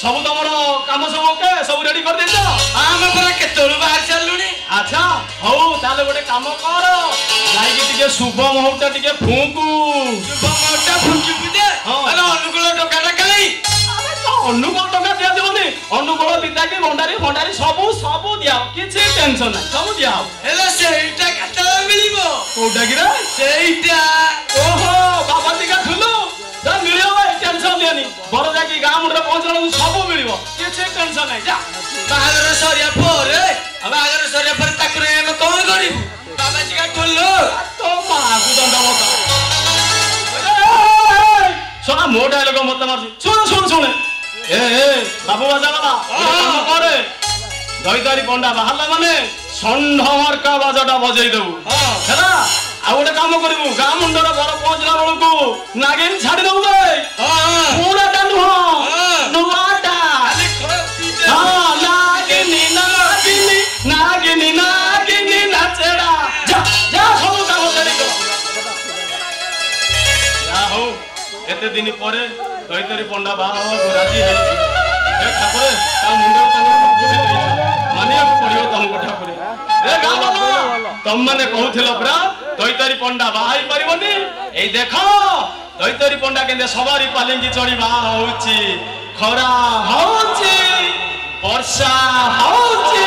सब तुम कम सब ओके सब रेडी कर देछ आम पूरा केतलु बाहर चलुनी अच्छा हौ ताले गोटे काम कर जाई टिके शुभ मुहूर्त टिके फुंकू शुभ मुहूर्त फुंकी बुझे अरे अनुकूल टोकाटा काई अनुकूल टका दिया देबनी अनुकूल विद्या की भंडारी भंडारी सबू सबू दिया किछि टेंशन नै सब दिया हेला सेइटा केतला मिलिबो कोडा गिरा सेइटा ओहो बाबा दिका थुलु जा मिलियो भाई टेंशन लेनी बड़ जाकी गां मुंडे पहुंचला सब मिलिबो किछि टेंशन नै जा बाहागर सरिया पर बाहागर सरिया पर ताकरे हम कोन करिबु बाबा दिका थुलु तो मागु दंड मत सोना मो डायलॉग मत मार सुन सुन सुन ए बाबू बाजा वाला काम करे दईदारी पंडा बाहरला माने षण्ढ मार्का बाजाटा बजेई देबू हैला आ गोटे काम करिबू गां मुंडर घर पहुंचला बेलकू नागिन छाड़ी देबू भाई पूराटा नुह नुआटा हां नागिनी नागिनी नागिनी नागिनी नाचेड़ा जा जा सब काम करी को या हो एते दिन परे दईदारी पंडा बाहा राजी है ए ठाकुर ता मुंडर मानिया पड़ियो तुमको ठाकुर ए गां बाबा तुम माने कहउथिलो परा दईतारी पंडा बाहाई परिबनी एई देखो दईतारी पंडा केंदे सवारी पालिंगी चढ़ी बाहा होउची खरा होउची वर्षा होउची